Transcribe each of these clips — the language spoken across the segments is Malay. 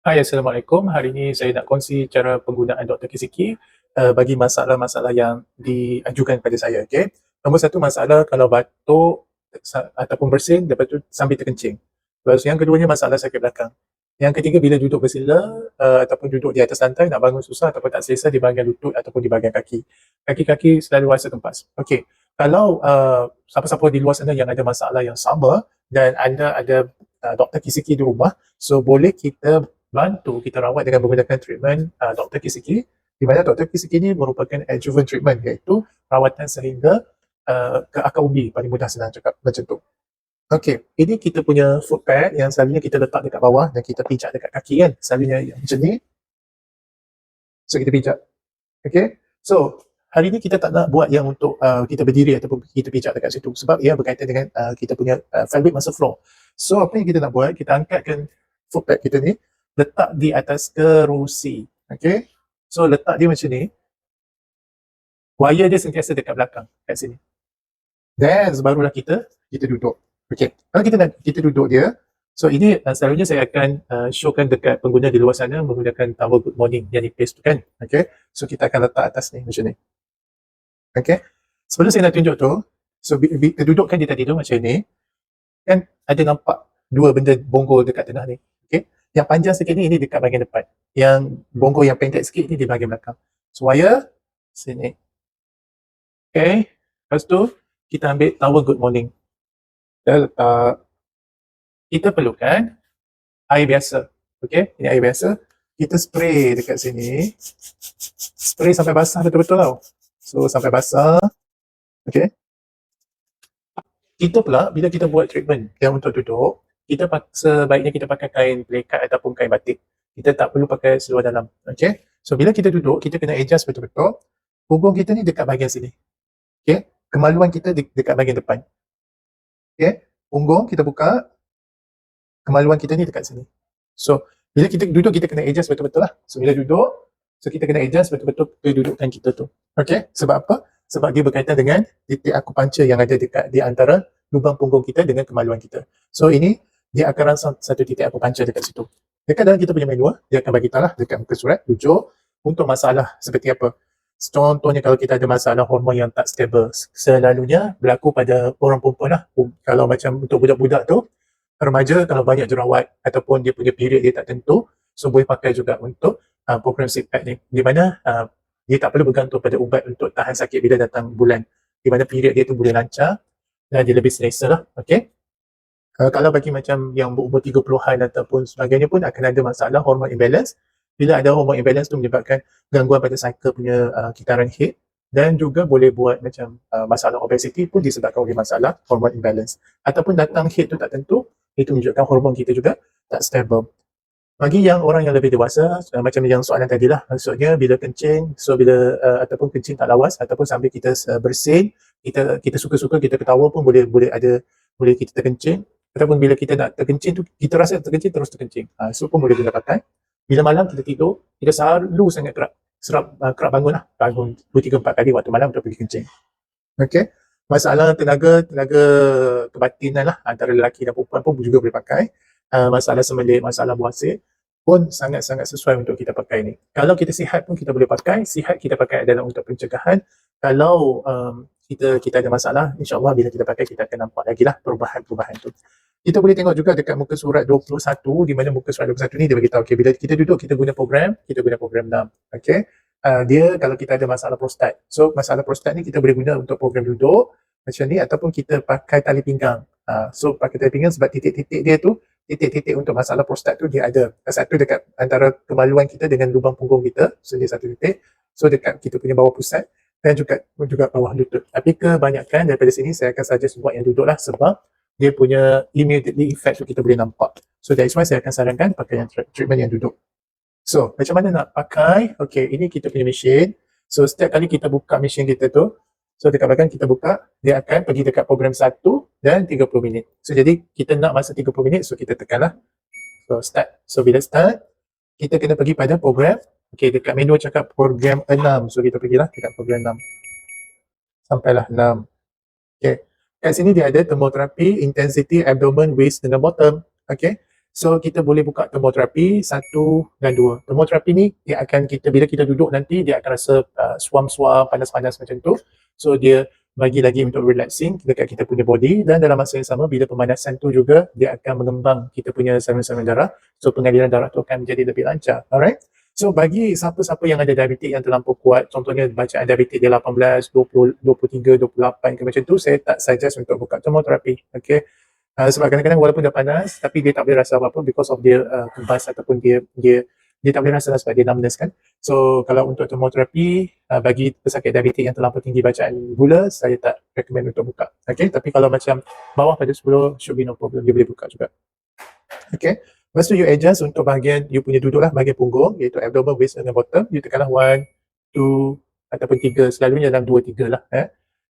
Hai, Assalamualaikum. Hari ini saya nak kongsi cara penggunaan Dr. Kisiki bagi masalah-masalah yang diajukan kepada saya. Okay? Nombor satu masalah kalau batuk ataupun bersin, lepas tu sambil terkencing. Lepas tu yang keduanya masalah sakit belakang. Yang ketiga bila duduk bersila ataupun duduk di atas lantai nak bangun susah ataupun tak selesa di bahagian lutut ataupun di bahagian kaki. Kaki-kaki selalu rasa kempas. Okey. Kalau siapa-siapa di luar sana yang ada masalah yang sama dan anda ada Dr. Kisiki di rumah, so boleh kita bantu kita rawat dengan menggunakan treatment Dr. Kisiki, di mana Dr. Kisiki ini merupakan adjuvant treatment, iaitu rawatan sehingga ke akar umbi, paling mudah senang cakap macam tu. Okey, ini kita punya foot pad yang selalunya kita letak dekat bawah dan kita pijak dekat kaki kan, selalunya yang macam ni. So kita pijak. Okey. So hari ni kita tak nak buat yang untuk kita berdiri ataupun kita pijak dekat situ sebab ia berkaitan dengan kita punya pelvic muscle floor. So apa yang kita nak buat, kita angkatkan foot pad kita ni, letak di atas kerusi. Okey. So letak dia macam ni. Wire dia sentiasa dekat belakang kat sini. Then barulah kita duduk. Okey. Kalau kita duduk dia, so ini selalunya saya akan showkan dekat pengguna di luar sana menggunakan towel good morning yang nipis tu kan. Okey. So kita akan letak atas ni macam ni. Okey. Sebelum saya nak tunjuk tu, so dudukkan dia tadi tu macam ni. Kan ada nampak dua benda bonggol dekat tengah ni. Okey. Yang panjang sikit ni, ini dekat bahagian depan. Yang bonggol yang pendek sikit ni di bahagian belakang. So wire sini. Okey. Lepas tu kita ambil towel good morning. Kita letak. Kita perlukan air biasa. Okey, ini air biasa. Kita spray dekat sini. Spray sampai basah betul-betul tau. So sampai basah. Okey. Kita pula bila kita buat treatment yang untuk duduk, kita sebaiknya kita pakai kain pelikat ataupun kain batik. Kita tak perlu pakai seluar dalam. Okey. So bila kita duduk, kita kena adjust betul-betul. Punggung kita ni dekat bahagian sini. Okey. Kemaluan kita dekat bahagian depan. Okey. Punggung kita buka. Kemaluan kita ni dekat sini. So bila kita duduk, kita kena adjust betul-betul lah. So bila duduk, so kita kena adjust betul-betul kedudukan kita tu. Okey. Sebab apa? Sebab dia berkaitan dengan titik akupuncture yang ada dekat di antara lubang punggung kita dengan kemaluan kita. So ini dia akan rasa satu titik akupuncture dekat situ. Dekat dalam kita punya manual, dia akan bagi tahu lah dekat muka surat tujuh untuk masalah seperti apa. Contohnya kalau kita ada masalah hormon yang tak stable, selalunya berlaku pada orang perempuan lah. Kalau macam untuk budak-budak tu, remaja kalau banyak jerawat ataupun dia punya period dia tak tentu, so boleh pakai juga untuk program CPAP ni, di mana dia tak perlu bergantung pada ubat untuk tahan sakit bila datang bulan, di mana period dia tu boleh lancar dan dia lebih selesa lah. Okay. Kalau bagi macam yang berumur 30-an ataupun sebagainya pun akan ada masalah hormon imbalance. Bila ada hormon imbalance tu menyebabkan gangguan pada cycle punya kitaran head, dan juga boleh buat macam masalah obesity pun disebabkan oleh masalah hormon imbalance. Ataupun datang head tu tak tentu, itu menunjukkan hormon kita juga tak stable. Bagi yang orang yang lebih dewasa, macam yang soalan tadi lah, maksudnya bila kencing, so bila ataupun kencing tak lawas ataupun sambil kita bersin, kita suka-suka kita ketawa pun boleh kita terkencing, ataupun bila kita nak terkencing tu, kita rasa terkencing terus terkencing. So pun boleh kita pakai. Bila malam kita tidur, kita selalu sangat kerap bangun lah, bangun 2, 3, 4 kali waktu malam untuk pergi kencing. Okay. Masalah tenaga kebatinan lah antara lelaki dan perempuan pun juga boleh pakai. Masalah semelik, masalah buasir pun sangat-sangat sesuai untuk kita pakai ni. Kalau kita sihat pun kita boleh pakai. Sihat kita pakai adalah untuk pencegahan. Kalau kita ada masalah, insyaAllah bila kita pakai kita akan nampak lagi lah perubahan-perubahan tu. Kita boleh tengok juga dekat muka surat 21, di mana muka surat 21 ni dia beritahu, okay, bila kita duduk kita guna program 6. Okay. Dia kalau kita ada masalah prostat, so masalah prostat ni kita boleh guna untuk program duduk macam ni, ataupun kita pakai tali pinggang. So pakai tali pinggang sebab titik-titik dia tu, titik-titik untuk masalah prostat tu dia ada satu dekat antara kemaluan kita dengan lubang punggung kita, so dia satu titik, so dekat kita punya bawah pusat dan juga bawah lutut. Tapi kebanyakan daripada sini saya akan suggest buat yang duduk lah, sebab dia punya immediately effect tu kita boleh nampak. So that's why saya akan sarankan pakai yang treatment yang duduk. So, macam mana nak pakai? Okay, ini kita punya mesin. So, setiap kali kita buka mesin kita tu, so dekat belakang kita buka, dia akan pergi dekat program 1 dan 30 minit. So, jadi kita nak masa 30 minit, so kita tekanlah. So, start. So, bila start, kita kena pergi pada program. Okay, dekat menu cakap program 6. So, kita pergilah dekat program 6. Sampailah 6. Okay. Kat sini dia ada thermotherapy, intensity, abdomen, waist dengan bottom. Okay. So kita boleh buka termoterapi 1 dan 2. Termoterapi ni dia akan bila kita duduk nanti dia akan rasa suam-suam, panas-panas macam tu. So dia bagi lagi untuk relaxing dekat kita punya body, dan dalam masa yang sama bila pemanasan tu juga dia akan mengembang kita punya saluran-saluran darah. So pengaliran darah tu akan menjadi lebih lancar. Alright. So bagi siapa-siapa yang ada diabetik yang terlampau kuat, contohnya bacaan diabetik dia 18, 20, 23, 28 ke macam tu, saya tak suggest untuk buka termoterapi. Okay. Sebab kadang-kadang walaupun dah panas tapi dia tak boleh rasa apa-apa because of dia kebas ataupun dia tak boleh rasa sebab dia numbness kan. So kalau untuk termoterapi bagi pesakit diabetik yang terlampau tinggi bacaan gula, saya tak recommend untuk buka. Okay, tapi kalau macam bawah pada 10 should be no problem, dia boleh buka juga. Okay, lepas tu you adjust untuk bahagian you punya duduk lah, bahagian punggung iaitu abdomen, waist dan bottom. You tekanlah 1, 2 ataupun 3, selalunya dalam 2, 3 lah.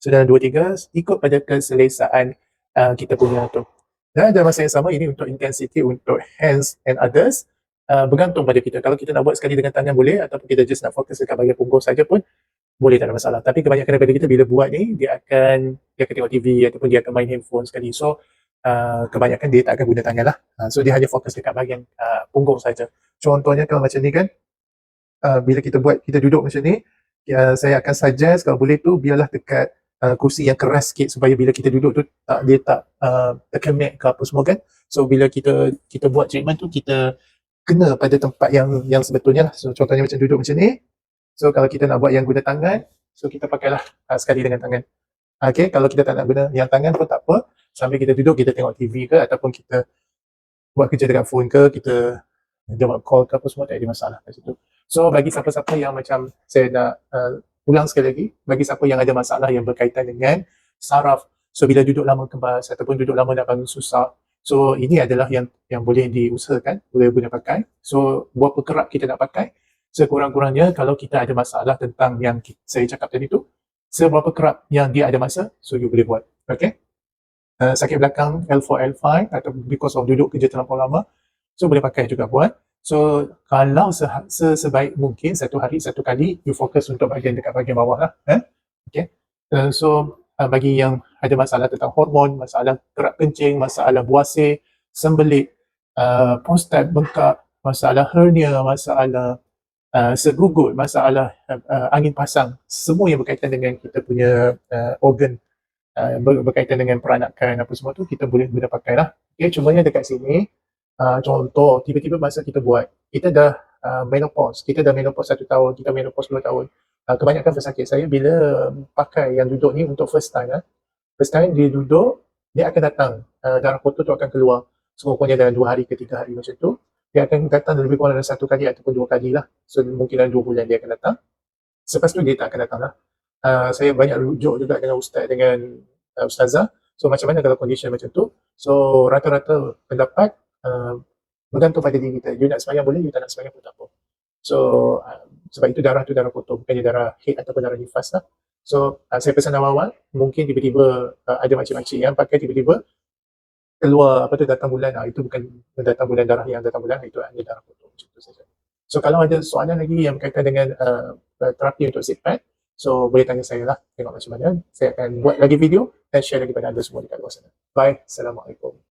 So dalam 2, 3 ikut pada keselesaan kita punya tu. Dan dalam masa yang sama ini untuk intensity untuk hands and others bergantung pada kita. Kalau kita nak buat sekali dengan tangan boleh, ataupun kita just nak fokus dekat bahagian punggung saja pun boleh, tak ada masalah. Tapi kebanyakan daripada kita bila buat ni dia akan tengok TV ataupun dia akan main handphone sekali. So kebanyakan dia tak akan guna tangan lah. So dia hanya fokus dekat bahagian punggung saja. Contohnya kalau macam ni kan, bila kita duduk macam ni, saya akan suggest kalau boleh tu biarlah dekat kursi yang keras sikit supaya bila kita duduk tu dia tak terkemek ke apa semua kan. So bila kita buat treatment tu kita kena pada tempat yang sebetulnya lah. So contohnya macam duduk macam ni. So kalau kita nak buat yang guna tangan, so kita pakailah sekali dengan tangan. Okay, kalau kita tak nak guna yang tangan pun tak apa. Sambil kita duduk kita tengok TV ke ataupun kita buat kerja dekat phone ke, kita jawab call ke apa semua, tak ada masalah kat situ. So bagi siapa-siapa yang macam saya nak ulang sekali lagi, bagi siapa yang ada masalah yang berkaitan dengan saraf, so bila duduk lama kebas ataupun duduk lama nak bangun susah, so ini adalah yang boleh diusahakan, boleh guna pakai. So berapa kerap kita nak pakai, sekurang-kurangnya kalau kita ada masalah tentang yang saya cakap tadi tu, seberapa kerap yang dia ada masa, so you boleh buat. Okay. Sakit belakang L4, L5 atau because of duduk kerja terlampau lama, so boleh pakai juga buat. So kalau sebaik mungkin satu hari satu kali you fokus untuk bahagian dekat bahagian bawah lah. Okay. So bagi yang ada masalah tentang hormon, masalah kerak kencing, masalah buasir, sembelit, prostat bengkak, masalah hernia, masalah segugut, masalah angin pasang, semua yang berkaitan dengan kita punya organ, berkaitan dengan peranakan apa semua tu, kita boleh guna pakai lah. Okay, cumanya dekat sini contoh tiba-tiba masa kita buat, kita dah menopause, kita dah menopause 1 tahun, kita menopause 2 tahun. Kebanyakan pesakit saya bila pakai yang duduk ni untuk first time dia duduk, dia akan datang, darah kotor tu akan keluar sekurang-kurangnya dalam 2 hari ke 3 hari macam tu. Dia akan datang lebih kurang dalam 1 kali ataupun 2 kali lah. So mungkin dalam 2 bulan dia akan datang. Selepas tu dia tak akan datang lah. Saya banyak rujuk juga dengan ustaz, dengan ustazah. So macam mana kalau condition macam tu. So rata-rata pendapat bergantung pada diri kita. You nak sembahyang boleh, you tak nak sembahyang pun tak apa. So sebab itu darah tu darah kotor, bukannya darah haid ataupun darah nifas lah. So saya pesan awal-awal, mungkin tiba-tiba ada makcik-makcik yang pakai tiba-tiba keluar datang bulan, itu bukan datang bulan, darah yang datang bulan, itu hanya darah kotor macam tu saja. So kalau ada soalan lagi yang berkaitan dengan terapi untuk sick pad, so boleh tanya saya lah, tengok macam mana. Saya akan buat lagi video dan share lagi pada anda semua dekat luar sana. Bye, Assalamualaikum.